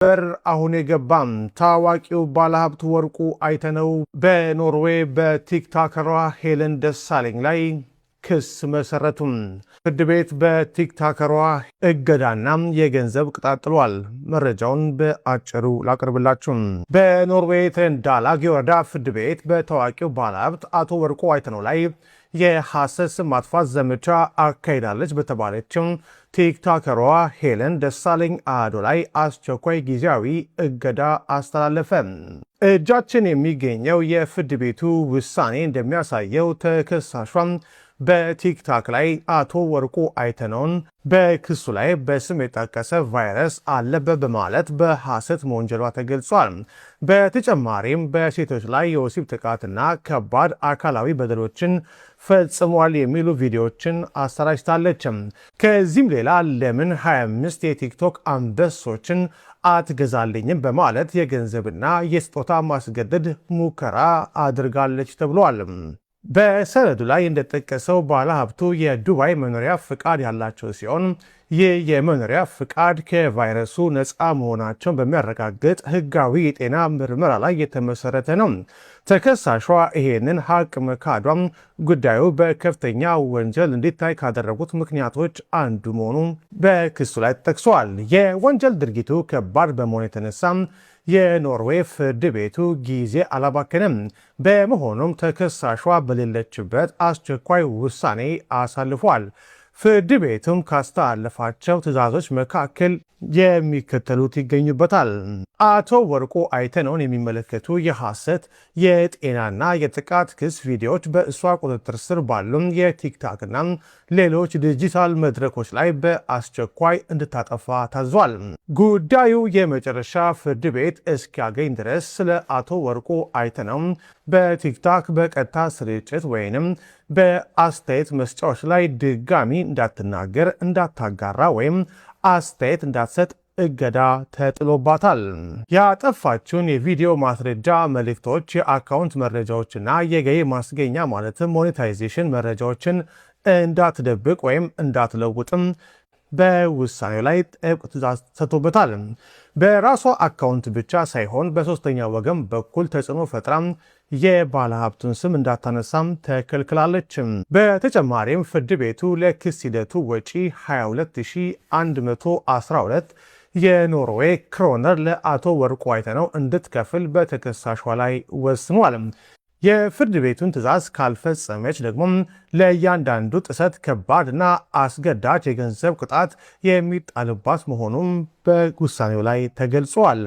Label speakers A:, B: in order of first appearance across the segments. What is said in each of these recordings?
A: በር አሁን የገባም ታዋቂው ባለሀብት ወርቁ አይተነው በኖርዌይ በቲክቶከሯ ሄለን ደሳለኝ ላይ ክስ መሰረቱም። ፍርድ ቤት በቲክቶከሯ እገዳና የገንዘብ ቅጣት ጥሏል። መረጃውን በአጭሩ ላቅርብላችሁ። በኖርዌይ ትሬንዳላግ የወረዳ ፍርድ ቤት በታዋቂው ባለሀብት አቶ ወርቁ አይተነው ላይ የሐሰት ስም ማጥፋት ዘመቻ አካሂዳለች በተባለችው ቲክቶከሯ ሄለን ደሳለኝ አዶ ላይ አስቸኳይ ጊዜያዊ እገዳ አስተላለፈ። እጃችን የሚገኘው የፍርድ ቤቱ ውሳኔ እንደሚያሳየው ተከሳሿም በቲክቶክ ላይ አቶ ወርቁ አይተነውን በክሱ ላይ በስም የጠቀሰ ቫይረስ አለበት በማለት በሐሰት መወንጀሏ ተገልጿል። በተጨማሪም በሴቶች ላይ የወሲብ ጥቃትና ከባድ አካላዊ በደሎችን ፈጽሟል የሚሉ ቪዲዮዎችን አሰራጭታለች። ከዚህም ሌላ ለምን 25 የቲክቶክ አንበሶችን አትገዛልኝም በማለት የገንዘብና የስጦታ ማስገደድ ሙከራ አድርጋለች ተብሏል። በሰነዱ ላይ እንደተጠቀሰው ባለሀብቱ የዱባይ መኖሪያ ፍቃድ ያላቸው ሲሆን ይህ የመኖሪያ ፍቃድ ከቫይረሱ ነፃ መሆናቸውን በሚያረጋግጥ ሕጋዊ የጤና ምርመራ ላይ የተመሰረተ ነው። ተከሳሿ ይሄንን ሀቅ መካዷም ጉዳዩ በከፍተኛ ወንጀል እንዲታይ ካደረጉት ምክንያቶች አንዱ መሆኑ በክሱ ላይ ተጠቅሷል። የወንጀል ድርጊቱ ከባድ በመሆኑ የተነሳ የኖርዌይ ፍርድ ቤቱ ጊዜ አላባከነም። በመሆኑም ተከሳሿ በሌለችበት አስቸኳይ ውሳኔ አሳልፏል። ፍርድ ቤቱም ካስተላለፋቸው ትዕዛዞች መካከል የሚከተሉት ይገኙበታል። አቶ ወርቁ አይተነውን የሚመለከቱ የሐሰት የጤናና የጥቃት ክስ ቪዲዮዎች በእሷ ቁጥጥር ስር ባሉ የቲክቶክና ሌሎች ዲጂታል መድረኮች ላይ በአስቸኳይ እንድታጠፋ ታዟል። ጉዳዩ የመጨረሻ ፍርድ ቤት እስኪያገኝ ድረስ ስለ አቶ ወርቁ አይተነው በቲክቶክ በቀጥታ ስርጭት ወይንም በአስተያየት መስጫዎች ላይ ድጋሚ እንዳትናገር፣ እንዳታጋራ ወይም አስተያየት እንዳትሰጥ እገዳ ተጥሎባታል። ያጠፋችውን የቪዲዮ ማስረጃ መልእክቶች፣ የአካውንት መረጃዎችና የገቢ ማስገኛ ማለትም ሞኔታይዜሽን መረጃዎችን እንዳትደብቅ ወይም እንዳትለውጥም በውሳኔው ላይ ጥብቅ ትዕዛዝ ሰጥቶበታል። በራሷ አካውንት ብቻ ሳይሆን በሶስተኛ ወገን በኩል ተጽዕኖ ፈጥራም የባለሀብቱን ስም እንዳታነሳም ተከልክላለች። በተጨማሪም ፍርድ ቤቱ ለክስ ሂደቱ ወጪ 22112 የኖርዌይ ክሮነር ለአቶ ወርቁ አይተነው እንድትከፍል በተከሳሿ ላይ ወስኗል። የፍርድ ቤቱን ትዕዛዝ ካልፈጸመች ደግሞ ለእያንዳንዱ ጥሰት ከባድና አስገዳጅ የገንዘብ ቅጣት የሚጣልባት መሆኑም በውሳኔው ላይ ተገልጿል።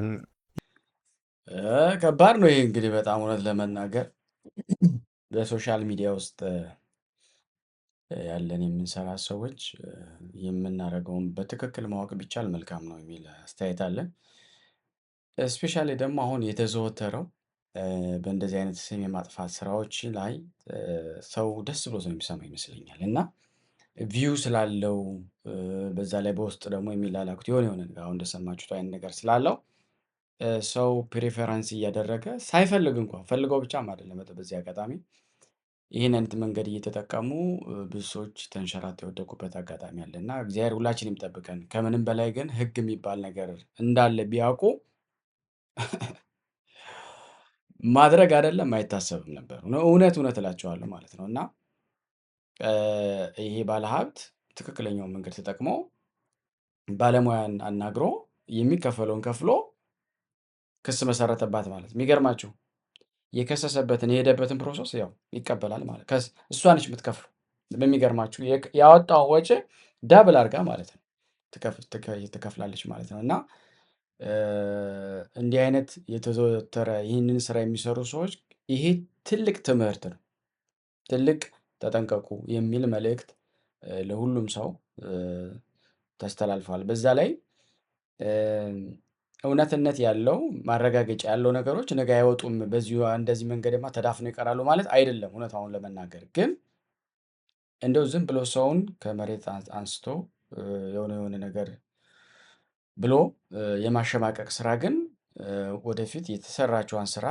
B: ከባድ ነው ይሄ እንግዲህ በጣም እውነት ለመናገር በሶሻል ሚዲያ ውስጥ ያለን የምንሰራ ሰዎች የምናደርገውን በትክክል ማወቅ ቢቻል መልካም ነው የሚል አስተያየት አለን። እስፔሻሊ ደግሞ አሁን የተዘወተረው በእንደዚህ አይነት ስም የማጥፋት ስራዎች ላይ ሰው ደስ ብሎት ነው የሚሰማ ይመስለኛል። እና ቪው ስላለው በዛ ላይ በውስጥ ደግሞ የሚላላኩት የሆነ አሁን እንደሰማችሁት አይነት ነገር ስላለው ሰው ፕሬፈረንስ እያደረገ ሳይፈልግ እንኳን ፈልገው ብቻም አይደለም። በዚህ አጋጣሚ ይህን አይነት መንገድ እየተጠቀሙ ብዙ ሰዎች ተንሸራተው የወደቁበት አጋጣሚ አለ እና እግዚአብሔር ሁላችንም ይጠብቀን። ከምንም በላይ ግን ህግ የሚባል ነገር እንዳለ ቢያውቁ ማድረግ አይደለም አይታሰብም ነበር። እውነት እላቸዋለሁ ማለት ነው። እና ይሄ ባለሀብት ትክክለኛውን መንገድ ተጠቅሞ ባለሙያን አናግሮ የሚከፈለውን ከፍሎ ክስ መሰረተባት ማለት ነው። የሚገርማችሁ የከሰሰበትን የሄደበትን ፕሮሰስ ያው ይቀበላል ማለት እሷ ነች የምትከፍለው። በሚገርማችሁ ያወጣው ወጪ ዳብል አድርጋ ማለት ነው ትከፍላለች ማለት ነው። እና እንዲህ አይነት የተዘወተረ ይህንን ስራ የሚሰሩ ሰዎች ይሄ ትልቅ ትምህርት ነው። ትልቅ ተጠንቀቁ የሚል መልእክት ለሁሉም ሰው ተስተላልፏል። በዛ ላይ እውነትነት ያለው ማረጋገጫ ያለው ነገሮች ነገ አይወጡም። በዚሁ እንደዚህ መንገድማ ተዳፍነው ይቀራሉ ማለት አይደለም። እውነታውን ለመናገር ግን እንደው ዝም ብሎ ሰውን ከመሬት አንስቶ የሆነ ነገር ብሎ የማሸማቀቅ ስራ ግን ወደፊት የተሰራችዋን ስራ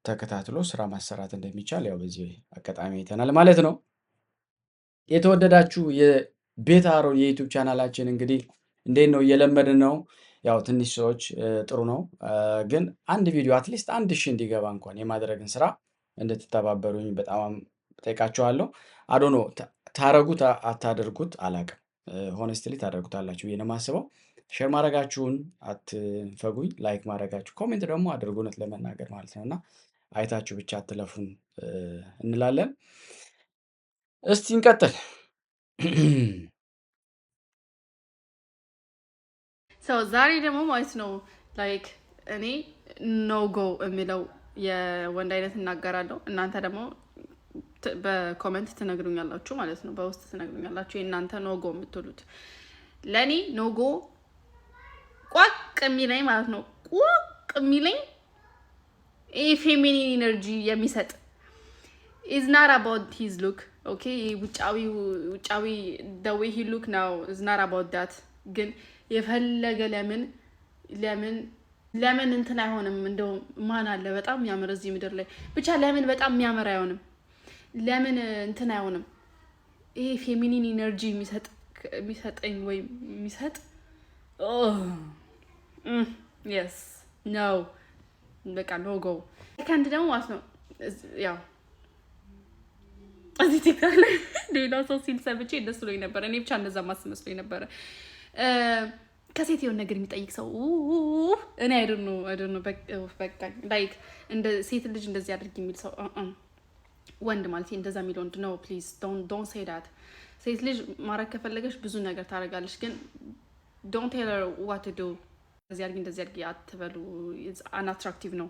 B: ተከታትሎ ስራ ማሰራት እንደሚቻል ያው በዚህ አጋጣሚ አይተናል ማለት ነው። የተወደዳችሁ የቤት አሮን የዩቲዩብ ቻናላችን እንግዲህ እንዴት ነው እየለመድን ነው። ያው ትንሽ ሰዎች ጥሩ ነው፣ ግን አንድ ቪዲዮ አትሊስት 1000 እንዲገባ እንኳን የማድረግን ስራ እንድትተባበሩኝ በጣም ጠይቃችኋለሁ። አዶኖ ታረጉት አታደርጉት አላውቅም። ሆነስትሊ ታደርጉታላችሁ ብዬ ነው የማስበው። ሼር ማድረጋችሁን አትንፈጉኝ፣ ላይክ ማድረጋችሁ፣ ኮሜንት ደግሞ አድርጉ፣ እውነት ለመናገር ማለት ነው እና አይታችሁ ብቻ አትለፉን እንላለን። እስቲ እንቀጥል።
C: ዛሬ ደግሞ ማለት ነው ላይክ እኔ ኖ ጎ የሚለው የወንድ አይነት እናገራለሁ። እናንተ ደግሞ በኮሜንት ትነግሩኛላችሁ ማለት ነው፣ በውስጥ ትነግሩኛላችሁ የእናንተ ኖ ጎ የምትሉት። ለእኔ ኖ ጎ ቋቅ የሚለኝ ማለት ነው፣ ቋቅ የሚለኝ ፌሚኒን ኢነርጂ የሚሰጥ is not about his look, okay? ውጫዊ the way he look now is not about that። ግን የፈለገ ለምን እንትን አይሆንም? እንደው ማን አለ በጣም የሚያምር እዚህ ምድር ላይ ብቻ ለምን በጣም የሚያምር አይሆንም? ለምን እንትን አይሆንም? ይሄ ፌሚኒን ኢነርጂ የሚሰጠኝ ወይ የሚሰጥ yes no በቃ ኖ ጎ። ከአንድ ደግሞ ማለት ነው ያው እዚህ ቲክታክ ላይ ሌላ ሰው ሲል ሰምቼ ደስ ብሎኝ ነበር። እኔ ብቻ እንደዛ ማስመስሎኝ ነበረ። ከሴት የሆነ ነገር የሚጠይቅ ሰው እኔ አይደል ነው በቃ ላይክ እንደ ሴት ልጅ እንደዚህ አድርግ የሚል ሰው ወንድ ማለት እንደዛ የሚል ወንድ ነው። ፕሊዝ ዶንት ሴይ ዳት። ሴት ልጅ ማድረግ ከፈለገች ብዙ ነገር ታደርጋለች፣ ግን ዶንት ቴል ሄር ዋት ቱ ዱ። እንደዚህ አድርጊ አትበሉ። አንአትራክቲቭ ነው፣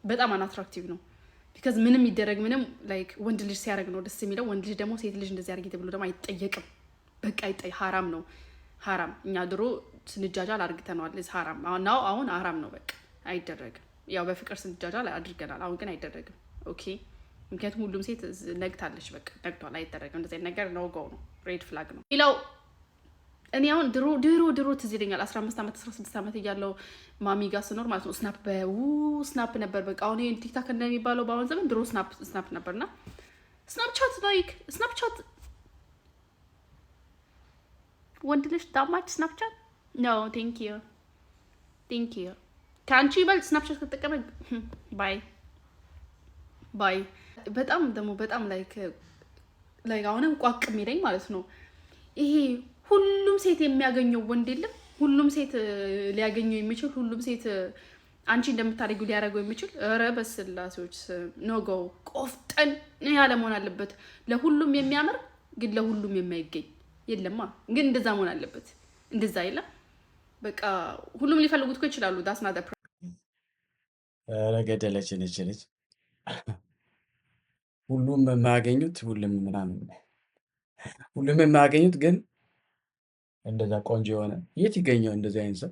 C: በጣም አንአትራክቲቭ ነው። ቢካዝ ምንም ይደረግ ምንም ላይክ ወንድ ልጅ ሲያደርግ ነው ደስ የሚለው። ወንድ ልጅ ደግሞ ሴት ልጅ እንደዚህ አድርጊ ተብሎ ደግሞ አይጠየቅም። በቃ ሀራም ነው፣ ሀራም። እኛ ድሮ ስንጃጃል አድርግተነዋል። ሀራም አሁን ሀራም ነው፣ በቃ አይደረግም። ያው በፍቅር ስንጃጃል አድርገናል፣ አሁን ግን አይደረግም። ኦኬ፣ ምክንያቱም ሁሉም ሴት ነግታለች፣ በቃ ነግቷል፣ አይደረግም። እንደዚህ ነገር ነው ጎ ነው፣ ሬድ ፍላግ ነው። ሌላው እኔ አሁን ድሮ ትዝ ይለኛል 15 ዓመት 16 ዓመት እያለው ማሚ ጋር ስኖር ማለት ነው ስናፕ ነበር። በቃ አሁን ይሄን ቲክታክ እንደሚባለው በአሁን ዘመን ድሮ ስናፕ ነበርና ስናፕቻት ወንድ ልጅ ዳማች ስናፕቻት ኖ ቴንክ ዩ ከአንቺ ይበልጥ ስናፕቻት ከተጠቀመ ባይ በጣም ደግሞ በጣም ላይክ አሁንም ቋቅ የሚለኝ ማለት ነው ይሄ ሁሉም ሴት የሚያገኘው ወንድ የለም። ሁሉም ሴት ሊያገኘው የሚችል ሁሉም ሴት አንቺ እንደምታደርጊው ሊያደርገው የሚችል ኧረ በስላሴዎች ኖጎ ቆፍጠን ያለ መሆን አለበት። ለሁሉም የሚያምር ግን ለሁሉም የማይገኝ የለማ። ግን እንደዛ መሆን አለበት። እንደዛ የለም። በቃ ሁሉም ሊፈልጉት እኮ ይችላሉ። ዳስ ናት
B: ኧረ ገደለችን ልጅ። ሁሉም የማያገኙት ሁሉም የማያገኙት ግን እንደዛ ቆንጆ የሆነ የት ይገኘው እንደዚህ አይነት ሰው?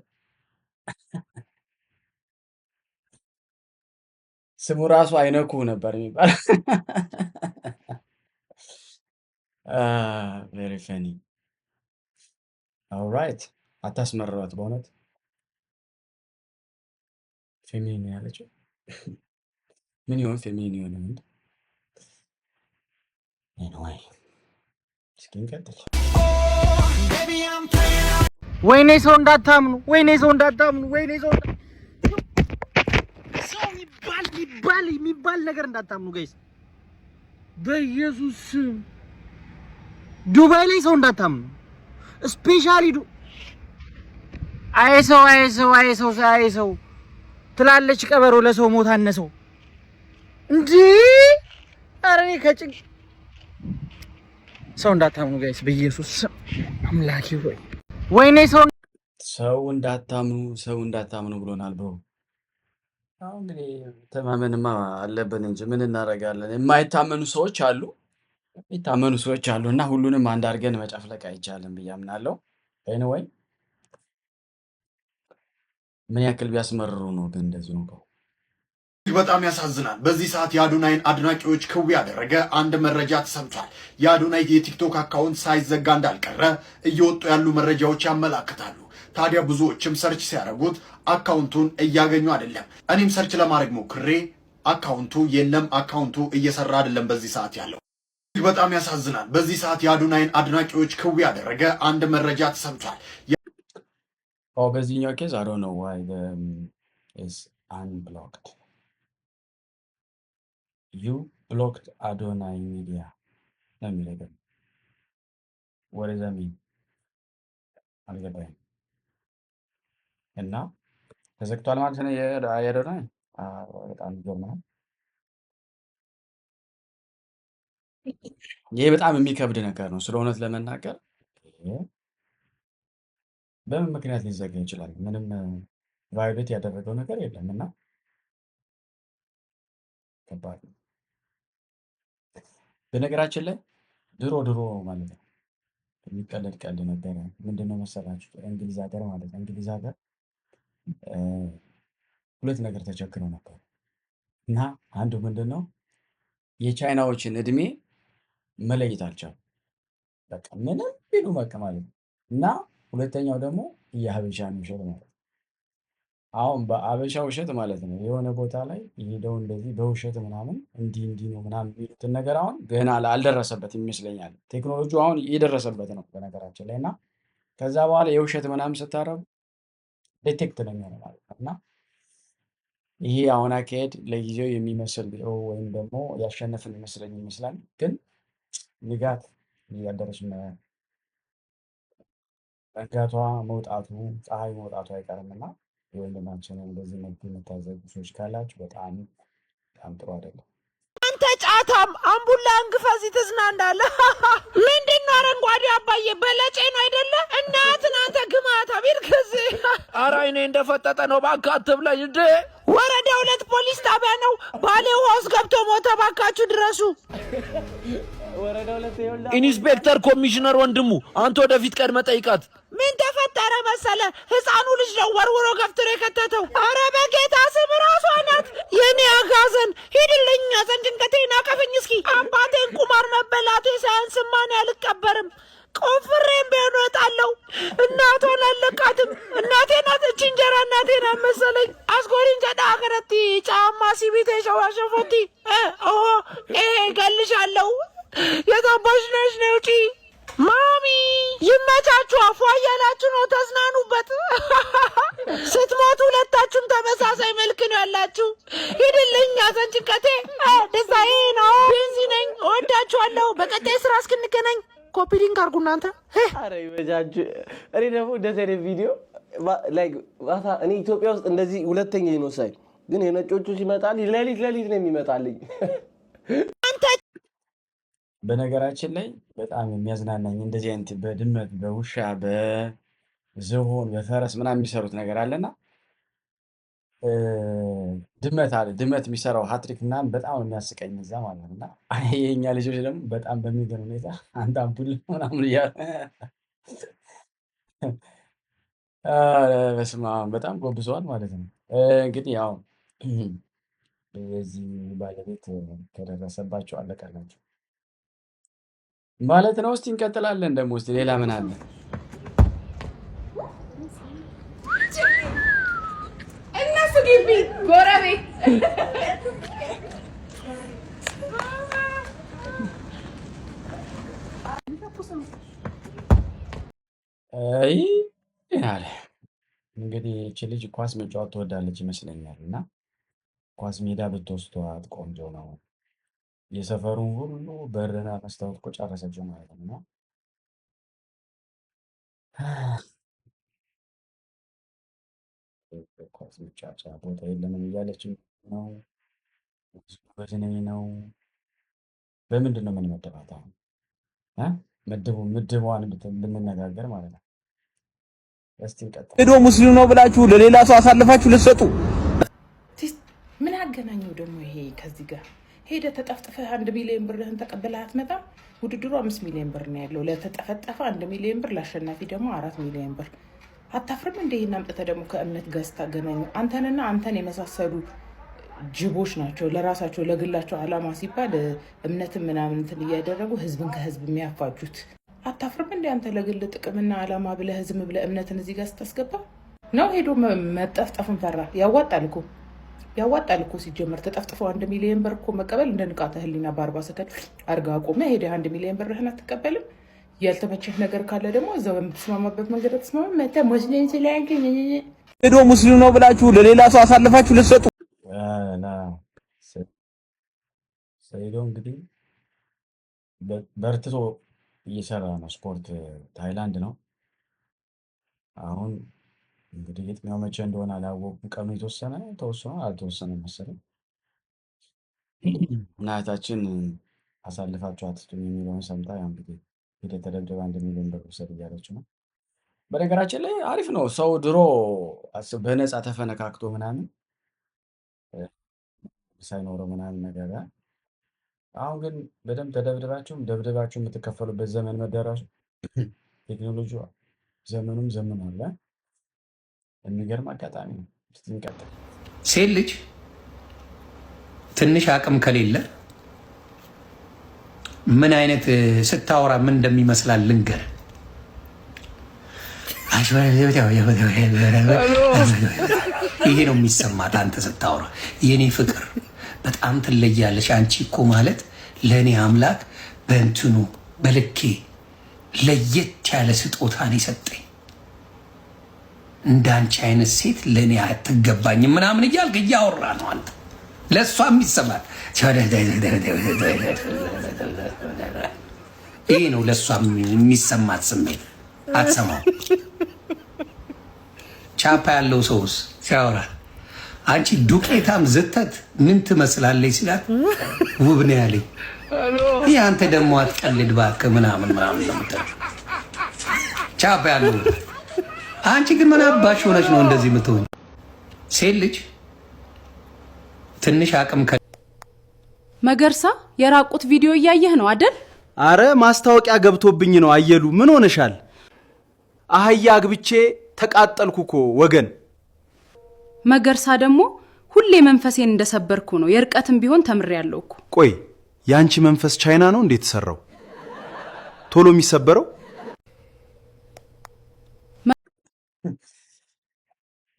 B: ስሙ ራሱ አይነኩ ነበር የሚባል። ቬሪ ፈኒ። ኦልራይት፣ አታስመረሯት በእውነት ፌሚኒን ያለችው ምን ይሆን? ፌሚኒን ይሆን እንዴ? ኤኒዌይ እስኪ እንቀጥል።
D: ወይኔ ሰው እንዳታምኑ፣ ሰው የሚባል ነገር እንዳታምኑ ጋይስ፣ በኢየሱስ ዱባይ ላይ ሰው እንዳታምኑ። ስፔሻሊ አይሰው ትላለች ቀበሮ ለሰው ሞት አነሰው እንዴ! ኧረ እኔ ሰው እንዳታምኑ ጋይስ፣ በኢየሱስ አምላኬ ሆይ ወይኔ
B: ሰው እንዳታምኑ ብሎናል ብሮ። አሁን እንግዲህ ተማመንማ አለብን እንጂ ምን እናደርጋለን? የማይታመኑ ሰዎች አሉ፣ የሚታመኑ ሰዎች አሉ እና ሁሉንም አንድ አድርገን መጨፍለቅ አይቻልም ብዬ አምናለሁ። ኤኒዌይ ምን ያክል ቢያስመርሩ ነው ግን እንደዚህ ነው።
E: በጣም ያሳዝናል። በዚህ ሰዓት የአዶናይን አድናቂዎች ክው ያደረገ አንድ መረጃ ተሰምቷል። የአዶናይ የቲክቶክ አካውንት ሳይዘጋ እንዳልቀረ እየወጡ ያሉ መረጃዎች ያመላክታሉ። ታዲያ ብዙዎችም ሰርች ሲያደርጉት አካውንቱን እያገኙ አይደለም። እኔም ሰርች ለማድረግ ሞክሬ አካውንቱ የለም፣ አካውንቱ እየሰራ አይደለም በዚህ ሰዓት ያለው። በጣም ያሳዝናል። በዚህ ሰዓት የአዶናይን አድናቂዎች ክው ያደረገ አንድ መረጃ ተሰምቷል።
B: በዚህኛው ኬዝ I don't know why the is unblocked. You blocked Adonai Media. ነው የሚለው። what does that mean? አልገባኝም። እና ተዘግቷል ማለት ነው የአዶናይ። በጣም ይገርማል። ይሄ በጣም የሚከብድ ነገር ነው። ስለ እውነት ለመናገር በምን ምክንያት ሊዘጋ ይችላል? ምንም ቫዮሌት ያደረገው ነገር የለም እና ከባድ ነው። በነገራችን ላይ ድሮ ማለት ነው የሚቀለድ ቀልድ ነበረ። ምንድነው መሰላችሁ? እንግሊዝ ሀገር ማለት ነው እንግሊዝ ሀገር ሁለት ነገር ተቸግረው ነበር እና አንዱ ምንድነው የቻይናዎችን እድሜ መለየት አልቻሉም። በቃ ምንም ቢሉ በቃ ማለት ነው። እና ሁለተኛው ደግሞ የሀበሻን ውሸት ማለት ነው። አሁን በአበሻ ውሸት ማለት ነው የሆነ ቦታ ላይ ሄደው እንደዚህ በውሸት ምናምን እንዲህ ነው ምናምን የሚሉትን ነገር አሁን ገና አልደረሰበትም ይመስለኛል። ቴክኖሎጂው አሁን እየደረሰበት ነው በነገራችን ላይ እና ከዛ በኋላ የውሸት ምናምን ስታረጉ ዲቴክት ነው የሚሆነው ማለት ነው። እና ይሄ አሁን አካሄድ ለጊዜው የሚመስል ወይም ደግሞ ያሸነፍን ይመስላል፣ ግን ንጋት እያደረች መንጋቷ መውጣቱ ፀሐይ መውጣቱ አይቀርምና የወንድማችንን በዚህ መልኩ የምታዘቡ ሰዎች ካላችሁ በጣም ጥሩ አይደለም።
F: አንተ ጫታም አምቡላ አንግፈዚ ትዝናናለህ። ምንድነው አረንጓዴ አባዬ በለጬ ነው አይደለ? እናትን አንተ ግማታ ቢልከዚ ኧረ አይኔ እንደፈጠጠ ነው። እባክህ አትብላኝ እንዴ! ወረዳ 2 ፖሊስ ጣቢያ ነው። ባሌ ውሃ ውስጥ ገብቶ ሞተ። እባካችሁ ድረሱ። ኢንስፔክተር ኮሚሽነር ወንድሙ አንተ ወደፊት ቀድመህ ጠይቃት። ምን ተፈጠረ መሰለ? ህፃኑ ልጅ ነው ወርውሮ ገፍትሮ የከተተው። አረ በጌታ ስም ራሷ ናት የኔ አጋዘን። ሂድልኝ ያዘን ጭንቀቴን አቀፈኝ እስኪ። አባቴን ቁማር መበላቴ ሳያንስማ እኔ አልቀበርም። ቆፍሬም ቢሆን እወጣለሁ። እናቷን አለቃትም። እናቴ ናት እቺ እንጀራ እናቴ ናት መሰለኝ። አስጎሪን ጀዳ አገረቲ ጫማ ሲቢቴ ሸዋሸፎቲ ገልሻለሁ። የታባሽ ነሽ ነው ውጪ። ማሚ ይመቻችሁ። አፏ እያላችሁ ነው፣ ተዝናኑበት። ስትሞቱ ሁለታችሁም ተመሳሳይ መልክ ነው ያላችሁ። ሂድልኝ ያዘን ጭንቀቴ። ደስታዬ ነው። ቤንዚ ነኝ። እወዳችኋለሁ። በቀጣይ ስራ እስክንገናኝ ኮፒ ሊንክ አድርጉ እናንተ።
G: አረ ይመቻችሁ። እኔ ደግሞ እንደዚህ አይነት ቪዲዮ እኔ ኢትዮጵያ ውስጥ እንደዚህ ሁለተኛ ነው ሳይ፣ ግን የነጮቹ ሲመጣል ሌሊት ነው የሚመጣልኝ።
B: በነገራችን ላይ በጣም የሚያዝናናኝ እንደዚህ አይነት በድመት በውሻ በዝሆን በፈረስ ምናምን የሚሰሩት ነገር አለና ድመት የሚሰራው ሀትሪክ ምናምን በጣም የሚያስቀኝ እዛ ማለት ነው። እና የኛ ልጆች ደግሞ በጣም በሚገርም ሁኔታ አንድ አምፑል ምናምን እያለ በስመ አብ በጣም ጎብዘዋል ማለት ነው። እንግዲህ ያው የዚህ ባለቤት ከደረሰባቸው አለቀላቸው ማለት ነው። እስቲ እንቀጥላለን። ደግሞ እስቲ ሌላ ምን አለ?
C: እነሱ ግቢ ጎረቤት
B: አይ ያለ እንግዲህ እቺ ልጅ ኳስ መጫወት ትወዳለች ይመስለኛል እና ኳስ ሜዳ ብትወስዷት ቆንጆ ነው። የሰፈሩን ሁሉ በርና መስታወት እኮ ጨረሰችው ማለት ነው። ኳስ መጫወቻ ቦታ የለንም እያለች ነው። በዝነኝ ነው። በምንድን ነው የምንመደባት አሁን? ምድቧን ብንነጋገር ማለት ነው። እስቲ እንቀጥል።
F: ሄዶ ሙስሊም ነው ብላችሁ ለሌላ ሰው አሳልፋችሁ ልትሰጡ
H: ምን አገናኘው ደግሞ ይሄ ከዚህ ጋር? ሄደ ተጠፍጥፈህ 1 ሚሊዮን ብርህን ተቀብለህ አትመጣም? ውድድሩ 5 ሚሊዮን ብር ነው ያለው። ለተጠፈጠፈ 1 ሚሊዮን ብር፣ ለአሸናፊ ደግሞ 4 ሚሊዮን ብር። አታፍርም እንደ ይሄን አምጥተህ ደግሞ ከእምነት ጋር ስታገናኙ? አንተንና አንተን የመሳሰሉ ጅቦች ናቸው ለራሳቸው ለግላቸው አላማ ሲባል እምነትን ምናምን እንትን እያደረጉ ህዝብን ከህዝብ የሚያፋጁት። አታፍርም እንደ አንተ ለግል ጥቅምና አላማ ብለህ ዝም ብለህ እምነትን እዚህ ጋር ስታስገባ ነው? ሄዶ መጠፍጠፍን ፈራ? ያዋጣል እኮ ሲጀመር። ተጠፍጥፎ 1 ሚሊዮን ብር እኮ መቀበል እንደ ንቃተ ህሊና በ40 ሰከንድ አርጋ ቆመ ሄደ 1 ሚሊዮን ብርህን አትቀበልም? ያልተመቸህ ነገር ካለ ደግሞ እዛው በምትስማማበት መንገድ ተስማማ። መተ ሙስሊም ስለያንክ
F: ሄዶ ሙስሊም ነው ብላችሁ ለሌላ ሰው አሳልፋችሁ ልትሰጡ
B: ላ ሰይዶ እንግዲህ በርትቶ እየሰራ ነው። ስፖርት ታይላንድ ነው አሁን። እንግዲህ የትኛው መቼ እንደሆነ አላወኩም። ቀኑ የተወሰነ ተወስኖ አልተወሰነም መሰለኝ። እና እህታችን አሳልፋችሁ አትስጡኝ የሚለውን ሰምታ ያው እንግዲህ ሄደ ተደብድባ 1 ሚሊዮን ብር ውሰድ እያለች ነው። በነገራችን ላይ አሪፍ ነው። ሰው ድሮ በነፃ ተፈነካክቶ ምናምን ሳይኖረው ምናምን ነገር አሁን ግን በደንብ ተደብድባችሁም ደብድባችሁ የምትከፈሉበት ዘመን መደረሱ ቴክኖሎጂ ዘመኑም ዘመኗል። የሚገርም አጋጣሚ ነው። እስቲ እንቀጥል።
I: ሴት ልጅ ትንሽ አቅም ከሌለ ምን አይነት ስታወራ ምን እንደሚመስላል ልንገር። ይሄ ነው የሚሰማት አንተ ስታወራ። የኔ ፍቅር በጣም ትለያለሽ። አንቺ እኮ ማለት ለእኔ አምላክ በእንትኑ በልኬ ለየት ያለ ስጦታን የሰጠኝ እንዳንቺ አይነት ሴት ለእኔ አትገባኝም ምናምን እያልክ እያወራ ነው አንተ። ለእሷ የሚሰማት ይሄ ነው ለእሷ የሚሰማት ስሜት። አትሰማው። ቻፓ ያለው ሰውስ ሲያወራ አንቺ ዱቄታም ዝተት ምን ትመስላለች ሲላት ውብ ነው ያለኝ። ይህ አንተ ደግሞ አትቀልድ እባክህ ምናምን ምናምን ነው የምትለው ቻፓ ያለው። አንቺ ግን ምን አባሽ ሆነች ነው እንደዚህ የምትሆኝ? ሴት ልጅ ትንሽ አቅም
C: መገርሳ የራቁት ቪዲዮ እያየህ ነው አይደል?
J: አረ ማስታወቂያ ገብቶብኝ ነው። አየሉ ምን ሆነሻል? አህያ አግብቼ ተቃጠልኩ እኮ ወገን።
C: መገርሳ ደግሞ ሁሌ መንፈሴን እንደሰበርኩ ነው። የርቀትም ቢሆን ተምሬያለሁ እኮ።
J: ቆይ ያንቺ መንፈስ ቻይና ነው እንዴት ተሰራው? ቶሎ የሚሰበረው?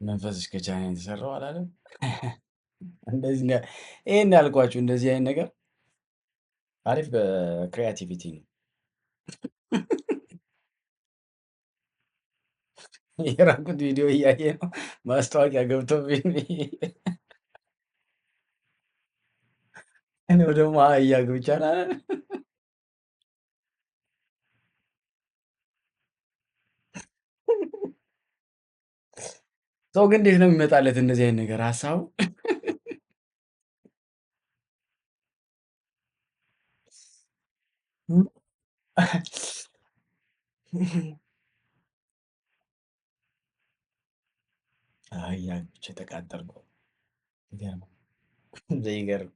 B: መንፈስሽ ከቻይና የተሰራው አላለም? እንደዚህ ይሄን ያልኳችሁ እንደዚህ አይነት ነገር አሪፍ በክሪያቲቪቲ ነው። የራቁት ቪዲዮ እያየ ነው ማስታወቂያ ገብቶብኝ እኔ ደግሞ አህያ ግብቻ ሰው ግን እንዴት ነው የሚመጣለት እንደዚህ አይነት ነገር ሀሳቡ? አህያ ግብቼ ተቃጠልኩ። ይገርም።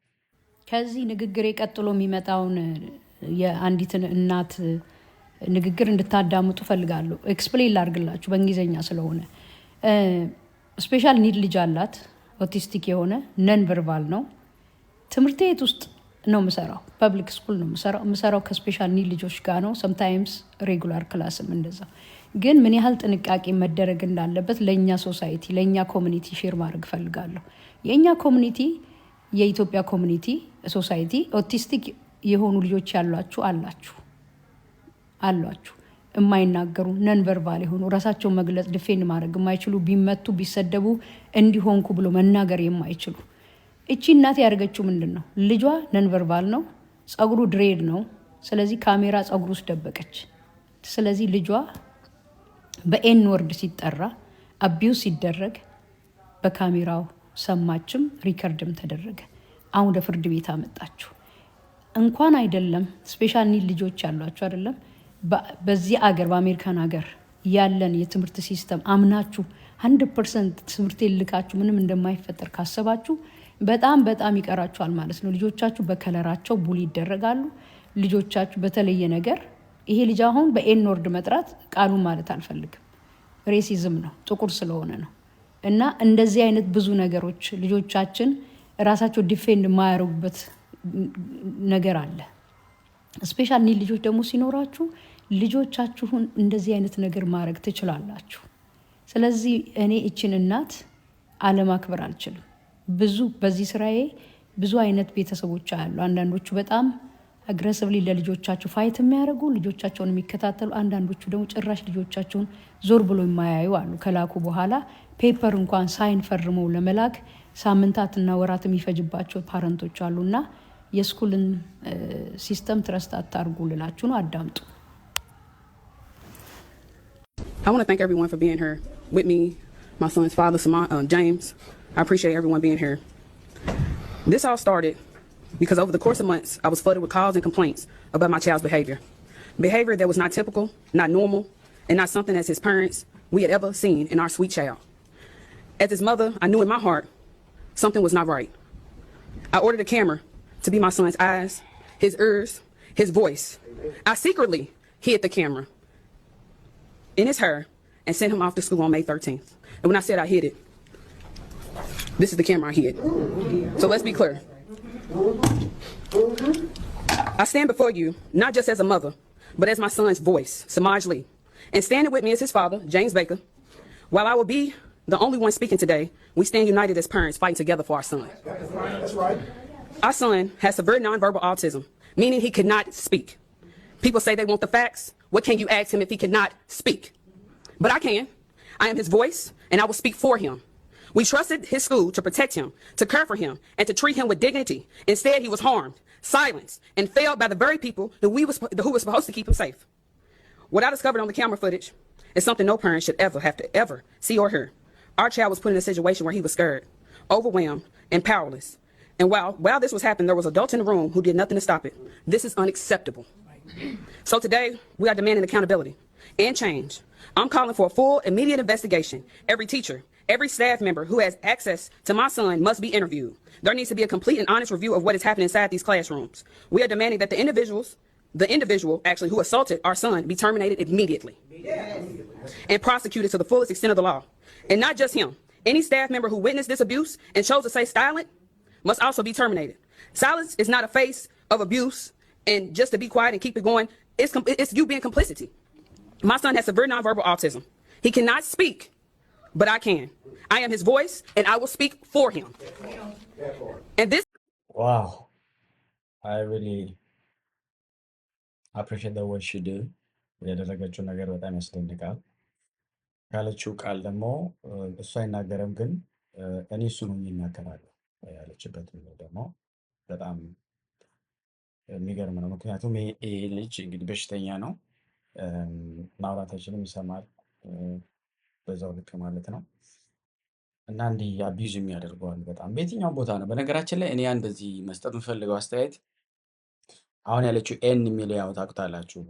K: ከዚህ ንግግር ቀጥሎ የሚመጣውን የአንዲትን እናት ንግግር እንድታዳምጡ ፈልጋለሁ። ኤክስፕሌን ላድርግላችሁ በእንግሊዝኛ ስለሆነ። ስፔሻል ኒድ ልጅ አላት፣ ኦቲስቲክ የሆነ ነን ቨርባል ነው። ትምህርት ቤት ውስጥ ነው የምሰራው፣ ፐብሊክ ስኩል ነው የምሰራው ከስፔሻል ኒድ ልጆች ጋር ነው። ሰምታይምስ ሬጉላር ክላስም እንደዛ። ግን ምን ያህል ጥንቃቄ መደረግ እንዳለበት ለእኛ ሶሳይቲ ለእኛ ኮሚኒቲ ሼር ማድረግ ፈልጋለሁ። የእኛ ኮሚኒቲ የኢትዮጵያ ኮሚኒቲ ሶሳይቲ ኦቲስቲክ የሆኑ ልጆች ያሏችሁ አሏችሁ የማይናገሩ ነን ቨርባል የሆኑ ራሳቸውን መግለጽ ዲፌንድ ማድረግ የማይችሉ ቢመቱ ቢሰደቡ እንዲሆንኩ ብሎ መናገር የማይችሉ። እቺ እናት ያደረገችው ምንድን ነው? ልጇ ነን ቨርባል ነው፣ ጸጉሩ ድሬድ ነው። ስለዚህ ካሜራ ጸጉሩ ውስጥ ደበቀች። ስለዚህ ልጇ በኤን ወርድ ሲጠራ አቢዩዝ ሲደረግ በካሜራው ሰማችም፣ ሪከርድም ተደረገ። አሁን ወደ ፍርድ ቤት አመጣችሁ። እንኳን አይደለም ስፔሻል ኒድ ልጆች ያሏችሁ አይደለም በዚህ አገር በአሜሪካን ሀገር ያለን የትምህርት ሲስተም አምናችሁ 100% ትምህርት ልካችሁ ምንም እንደማይፈጠር ካሰባችሁ በጣም በጣም ይቀራችኋል ማለት ነው። ልጆቻችሁ በከለራቸው ቡሊ ይደረጋሉ። ልጆቻችሁ በተለየ ነገር ይሄ ልጅ አሁን በኤን ወርድ መጥራት ቃሉን ማለት አልፈልግም፣ ሬሲዝም ነው፣ ጥቁር ስለሆነ ነው። እና እንደዚህ አይነት ብዙ ነገሮች ልጆቻችን ራሳቸው ዲፌንድ የማያደርጉበት ነገር አለ። ስፔሻል ኒድ ልጆች ደግሞ ሲኖራችሁ ልጆቻችሁን እንደዚህ አይነት ነገር ማድረግ ትችላላችሁ። ስለዚህ እኔ እችን እናት አለማክበር አልችልም። ብዙ በዚህ ስራዬ ብዙ አይነት ቤተሰቦች አሉ። አንዳንዶቹ በጣም አግሬሲቭሊ ለልጆቻቸው ፋይት የሚያደርጉ ልጆቻቸውን የሚከታተሉ፣ አንዳንዶቹ ደግሞ ጭራሽ ልጆቻቸውን ዞር ብሎ የማያዩ አሉ። ከላኩ በኋላ ፔፐር እንኳን ሳይን ፈርመው ለመላክ ሳምንታትና ወራት የሚፈጅባቸው ፓረንቶች አሉና የስኩልን ሲስተም ትረስት አታርጉ ልላችሁ ነው። አዳምጡ።
L: I want to thank everyone for being here with me, my son's father, James. I appreciate everyone being here. This all started because over the course of months, I was flooded with calls and complaints about my child's behavior. Behavior that was not typical, not normal, and not something as his parents we had ever seen in our sweet child. As his mother, I knew in my heart something was not right. I ordered a camera to be my son's eyes, his ears, his voice. I secretly hid the camera in his hair and sent him off to school on May 13th. And when I said I hid it, this is the camera I hid. So let's be clear. I stand before you not just as a mother, but as my son's voice, Samaj Lee. And standing with me is his father, James Baker. While I will be the only one speaking today, we stand united as parents fighting together for our son.
E: That's right.
L: Our son has severe nonverbal autism, meaning he could not speak. People say they want the facts. What can you ask him if he cannot speak? But I can. I am his voice, and I will speak for him. We trusted his school to protect him, to care for him, and to treat him with dignity. Instead, he was harmed, silenced, and failed by the very people who were supposed to keep him safe. What I discovered on the camera footage is something no parent should ever have to ever see or hear. Our child was put in a situation where he was scared, overwhelmed, and powerless. And while this was happening, there was adults in the room who did nothing to stop it. This is unacceptable. So today, we are demanding accountability and change. I'm calling for a full, immediate investigation. Every teacher, every staff member who has access to my son must be interviewed. There needs to be a complete and honest review of what is happening inside these classrooms. We are demanding that the individual actually who assaulted our son be terminated immediately and prosecuted to the fullest extent of the law. And not just him. Any staff member who witnessed this abuse and chose to stay silent must also be terminated. Silence is not a face of abuse, and just to be quiet and keep it going, it's you being complicity. My son has severe nonverbal autism. He cannot speak, but I can. I am his voice, and I will speak for him. And this...
B: Wow. I really appreciate the work she did. ያደረገችው ነገር በጣም ያስደንቃል። ካለችው ቃል ደግሞ እሱ አይናገርም፣ ግን እኔ እሱ ነው የሚናገራለሁ ያለችበት ደግሞ በጣም የሚገርም ነው። ምክንያቱም ይሄ ልጅ እንግዲህ በሽተኛ ነው፣ ማውራት አይችልም፣ ይሰማል በዛው ልክ ማለት ነው። እና እንዲህ አቢዩዝ የሚያደርገዋል በጣም በየትኛው ቦታ ነው። በነገራችን ላይ እኔ እንደዚህ መስጠት የምፈልገው አስተያየት አሁን ያለችው ኤን የሚለው ያው ታውቁታላችሁ፣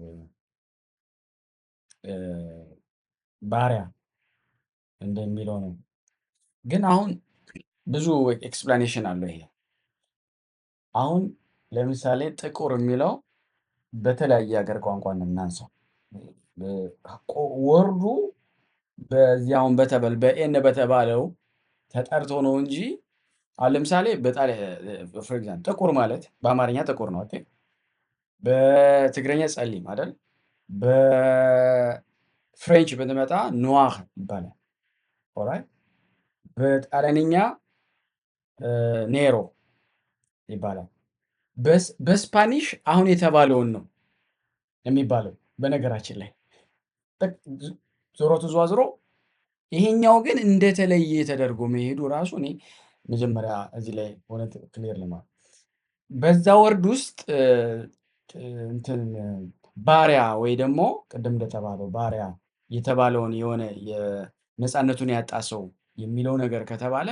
B: ባሪያ እንደሚለው ነው። ግን አሁን ብዙ ኤክስፕላኔሽን አለው ይሄ። አሁን ለምሳሌ ጥቁር የሚለው በተለያየ ሀገር ቋንቋ ነው እናንሳው። ወርዱ በዚህ አሁን በኤን በተባለው ተጠርቶ ነው እንጂ አሁን ለምሳሌ ፎር ኤግዛምፕል ጥቁር ማለት በአማርኛ ጥቁር ነው። ኦኬ፣ በትግረኛ ጸሊም አይደል? በፍሬንች ብንመጣ ኖዋር ይባላል። ኦራይት፣ በጣሊያንኛ ኔሮ ይባላል። በስፓኒሽ አሁን የተባለውን ነው የሚባለው። በነገራችን ላይ ዞሮ ተዟዝሮ ይሄኛው ግን እንደተለየ ተደርጎ መሄዱ ራሱ እኔ መጀመሪያ እዚህ ላይ እውነት ክሊር ለማለት በዛ ወርድ ውስጥ እንትን ባሪያ ወይ ደግሞ ቅድም እንደተባለው ባሪያ የተባለውን የሆነ የነፃነቱን ያጣ ሰው የሚለው ነገር ከተባለ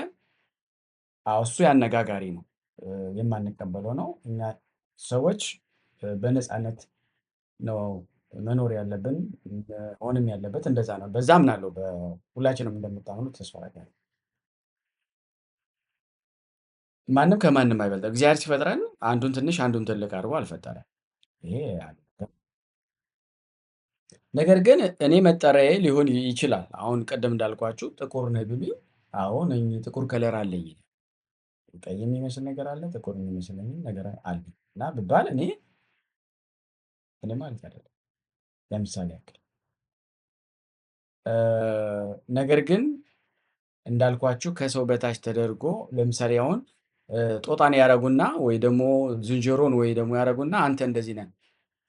B: እሱ ያነጋጋሪ ነው፣ የማንቀበለው ነው። እኛ ሰዎች በነፃነት ነው መኖር ያለብን፣ ሆንም ያለበት እንደዛ ነው። በዛ አምናለሁ። ሁላችንም እንደምታምኑት ተስፋ አደርጋለሁ። ማንም ከማንም አይበልጥም። እግዚአብሔር ሲፈጥረን አንዱን ትንሽ አንዱን ትልቅ አድርጎ አልፈጠረም። ይሄ ነገር ግን እኔ መጠሪያዬ ሊሆን ይችላል። አሁን ቀደም እንዳልኳችሁ ጥቁር ነህ ቢሉኝ አሁን ጥቁር ከለር አለኝ፣ ቀይ የሚመስል ነገር አለ፣ ጥቁር የሚመስል ነገር አለ እና ብባል እኔ ማለት አይደለም። ለምሳሌ ያክል ነገር ግን እንዳልኳችሁ ከሰው በታች ተደርጎ ለምሳሌ አሁን ጦጣን ያረጉና ወይ ደግሞ ዝንጀሮን ወይ ደግሞ ያረጉና አንተ እንደዚህ ነህ።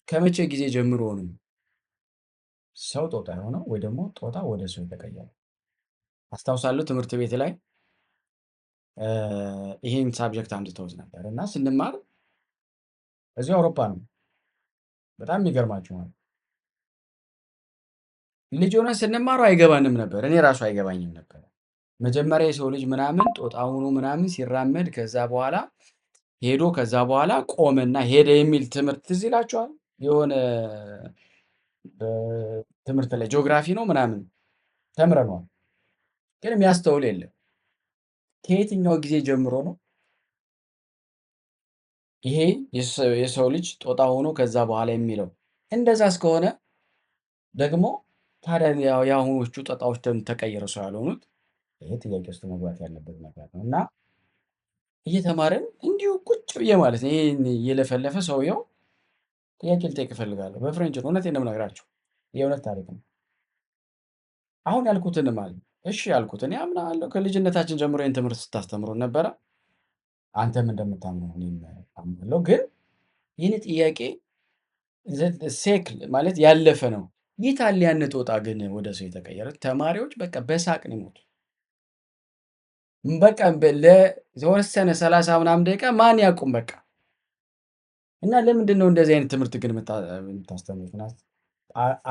B: ከመቼ ጊዜ ጀምሮ ነው ሰው ጦጣ የሆነው ወይ ደግሞ ጦጣ ወደ ሰው የተቀየረው? አስታውሳለሁ ትምህርት ቤት ላይ ይሄን ሳብጀክት አምጥተውት ነበር እና ስንማር እዚሁ አውሮፓ ነው። በጣም የሚገርማችሁ ማለት ልጅ ሆነን ስንማረው አይገባንም ነበር። እኔ ራሱ አይገባኝም ነበር። መጀመሪያ የሰው ልጅ ምናምን ጦጣ ሆኖ ምናምን ሲራመድ ከዛ በኋላ ሄዶ ከዛ በኋላ ቆመና ሄደ የሚል ትምህርት ትዝ ይላችኋል? የሆነ ትምህርት ላይ ጂኦግራፊ ነው ምናምን ተምረነዋል። ግን የሚያስተውል የለም። ከየትኛው ጊዜ ጀምሮ ነው ይሄ የሰው ልጅ ጦጣ ሆኖ ከዛ በኋላ የሚለው? እንደዛ እስከሆነ ደግሞ ታዲያ የአሁኖቹ ጦጣዎች ተቀይረው ሰው ያልሆኑት ይሄ ጥያቄ ውስጥ መግባት ያለበት ነገር ነው። እና እየተማረን እንዲሁ ቁጭ ብዬ ማለት ነው ይሄን እየለፈለፈ ሰውየው ጥያቄ ልጠይቅ እፈልጋለሁ። በፍሬንች ነው፣ እውነቴን ነው የምነግራችሁ፣ የእውነት ታሪክ ነው። አሁን ያልኩትን ማለት እሺ ያልኩትን ያምናለሁ። ከልጅነታችን ጀምሮ ይህን ትምህርት ስታስተምሩን ነበረ። አንተም እንደምታምነው እኔም አምናለሁ። ግን ይህን ጥያቄ ሴክል ማለት ያለፈ ነው። ይታል ያን ጦጣ ግን ወደ ሰው የተቀየረ ተማሪዎች በቃ በሳቅ ነው የሞቱ። በቃ ለተወሰነ 30 ምናምን ደቂቃ ማን ያቁም በቃ። እና ለምንድን ነው እንደዚህ አይነት ትምህርት ግን የምታስተምሩት?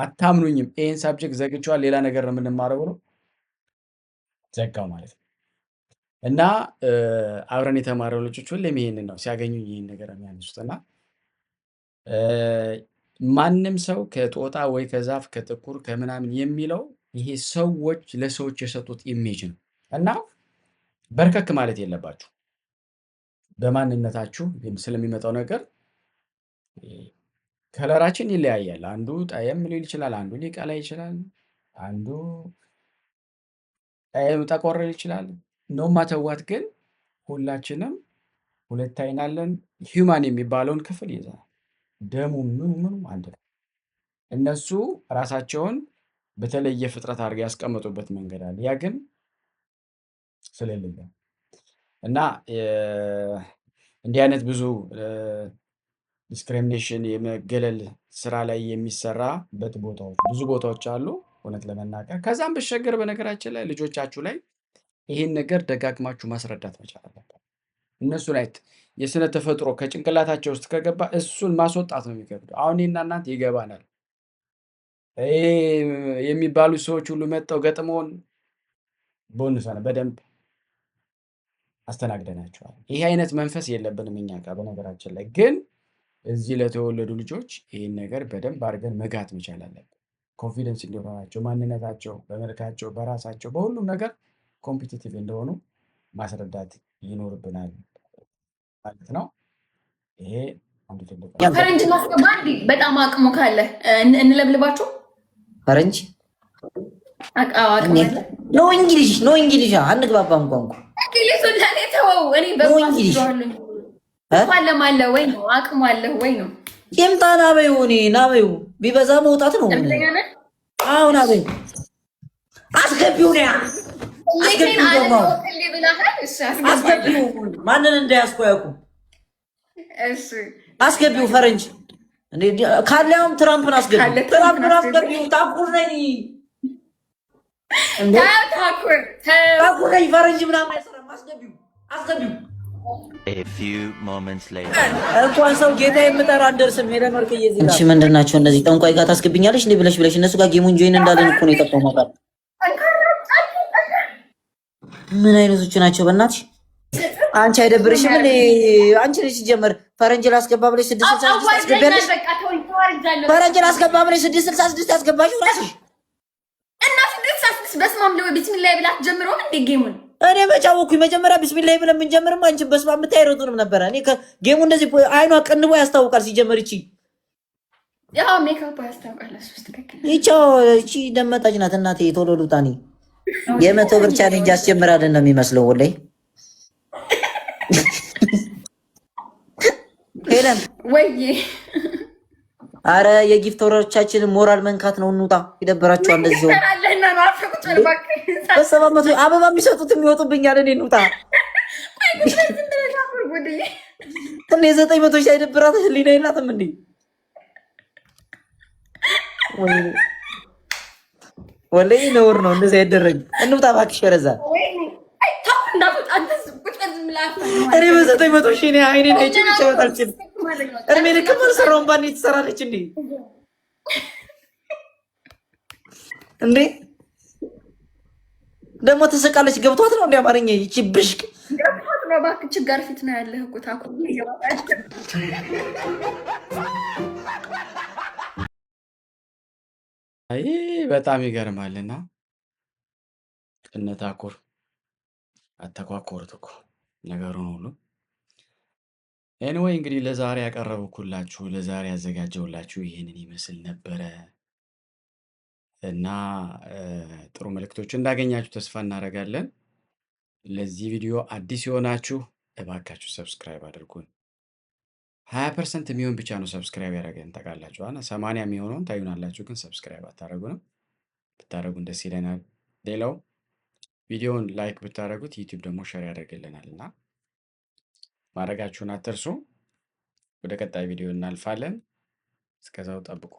B: አታምኑኝም። ይህን ሳብጀክት ዘግቼዋል፣ ሌላ ነገር ነው የምንማረው ብሎ ዘጋው ማለት ነው። እና አብረን የተማረው ልጆች ሁሌም ይሄንን ነው ሲያገኙ ይህን ነገር የሚያነሱት። እና ማንም ሰው ከጦጣ ወይ ከዛፍ ከጥቁር ከምናምን የሚለው ይሄ ሰዎች ለሰዎች የሰጡት ኢሜጅ ነው። እና በርከክ ማለት የለባችሁ በማንነታችሁ ስለሚመጣው ነገር። ከለራችን ይለያያል። አንዱ ጠየም ሊል ይችላል፣ አንዱ ሊቀላ ይችላል፣ አንዱ ጠቆር ሊል ይችላል። ኖ ማተዋት ግን ሁላችንም ሁለት አይን አለን። ሂውማን የሚባለውን ክፍል ይዘናል። ደሙ ምኑ አንድ ነው። እነሱ ራሳቸውን በተለየ ፍጥረት አድርገው ያስቀመጡበት መንገድ አለ። ያ ግን ስለሌለ እና እንዲህ አይነት ብዙ ዲስክሪሚኔሽን የመገለል ስራ ላይ የሚሰራበት ብዙ ቦታዎች አሉ እውነት ለመናገር። ከዛም በሸገር በነገራችን ላይ ልጆቻችሁ ላይ ይህን ነገር ደጋግማችሁ ማስረዳት መቻል አለበት። እነሱ ላይ የስነ ተፈጥሮ ከጭንቅላታቸው ውስጥ ከገባ እሱን ማስወጣት ነው የሚከብደው። አሁን እኔና እናንተ ይገባናል። የሚባሉ ሰዎች ሁሉ መጥተው ገጥመውን ቦንሰነ በደንብ አስተናግደናቸዋል። ይሄ አይነት መንፈስ የለብንም እኛ ጋር። በነገራችን ላይ ግን እዚህ ለተወለዱ ልጆች ይህን ነገር በደንብ አድርገን መጋት መቻል አለብን። ኮንፊደንስ እንዲኖራቸው፣ ማንነታቸው፣ በመልካቸው፣ በራሳቸው በሁሉም ነገር ኮምፒቲቲቭ እንደሆኑ ማስረዳት ይኖርብናል ማለት ነው። ይሄ አንዱ ትልቅ
C: ፈረንጅ ማስገባ እንዲ በጣም አቅሙ ካለ እንለብልባችሁ።
M: ፈረንጅ ኖ እንግሊሽ አንግባባም ቋንቋ
C: እንግሊዙን ለኔ ተወው። እኔ በቋንቋ ለማለ ወይ ነው አቅሙ አለ ወይ ነው
M: የምጣ ናበዩ ናበዩ ቢበዛ መውጣት ነው። አሁን ናበዩ አስገቢው ነው አስገቢው ማንን እንዳያስቆ ያውቁ አስገቢው ፈረንጅ ካለም ትራምፕን አስገቢው ትራምፕን አስገቢው ታኩር ነኝ ታኩር ነኝ ፈረንጅ ምናምን አይሰራም። አስገቢው
N: A few moments later.
M: እንኳን ሰው ጌታ የምጠራ እንደርስም ሄደ መልክ እየዚህ ጋር እሺ፣ ምንድን ናቸው እነዚህ? ጠንቋይ ጋር ታስገብኛለሽ እንዴ ብለሽ እነሱ ጋር ጌሙን ጆይን እንዳለን እኮ ነው የጠፋው ማለት። ምን አይነቶች ናቸው በእናትሽ? አንቺ አይደብርሽም እንዴ? አንቺ ልጅ ጀመር ፈረንጅ ላስገባ ብለሽ 666 አስገባለሽ። ፈረንጅ ላስገባ ብለሽ 666 አስገባሽ ራስሽ
C: እና 666 በስማም ለው ቢስሚላህ ብላት ጀምሮ እንዴ ጌሙን
M: እኔ መጫወኩኝ መጀመሪያ ቢስሚላህ ብለን ምን ጀምርም አንቺ በስማ የምታይረቱንም ነበር። እኔ ጌሙ እንደዚህ አይኗ ቀንቦ ያስታውቃል ሲጀመር።
C: ያው ሜካፕ ያስታውቃል። እሱ ትክክል።
M: እቺ ደመጣች ናት እናቴ። ቶሎ ሉጣኒ የመቶ ብር ቻሌንጅ አስጀምራለን ነው የሚመስለው ወላሂ። ሄለን
C: ወይ
M: አረ የጊፍተሮቻችንን ሞራል መንካት ነው። እንውጣ፣ ይደብራቸዋል እንደዚህ ሆነ። በሰባ መቶ አበባ የሚሰጡት የሚወጡብኛል። እኔ እንውጣ እኔ 900 ሺህ አይደብራት ህሊና የላትም እንዴ? ወላሂ ነውር ነው እንደዚህ አይደረግም። እንውጣ እባክሽ ወረዛ። እኔ በ900 ሺህ እኔ አይኔን አይቼ ብቻወት አልችልም። እድሜ ልክ አልሰራውም። ባንዴ ትሰራለች እንዴ? እንዴ ደግሞ ትስቃለች። ገብቷት ነው እንደ አማርኛ ይቺ ብሽቅ
C: ገብቷት ነው። እባክህ ችጋር ፊት ነው ያለህ እኮ ታኩ
B: አይ በጣም ይገርማልና እነታኩር አተኳኮሩት እኮ ነገሩን ሁሉ። ኤኒዌይ እንግዲህ ለዛሬ ያቀረብኩላችሁ ለዛሬ ያዘጋጀውላችሁ ይህንን ይመስል ነበረ እና ጥሩ መልእክቶች እንዳገኛችሁ ተስፋ እናደርጋለን። ለዚህ ቪዲዮ አዲስ የሆናችሁ እባካችሁ ሰብስክራይብ አድርጉን። 20% የሚሆን ብቻ ነው ሰብስክራይብ ያደረገን ታውቃላችሁ። 80 የሚሆነውን ታዩናላችሁ፣ ግን ሰብስክራይብ አታደርጉንም። ብታደርጉን ደስ ይለናል። ሌላው ቪዲዮውን ላይክ ብታደርጉት ዩቲዩብ ደግሞ ሼር ያደርግልናል እና ማድረጋችሁን አትርሱ። ወደ ቀጣይ ቪዲዮ እናልፋለን። እስከዛው ጠብቁ።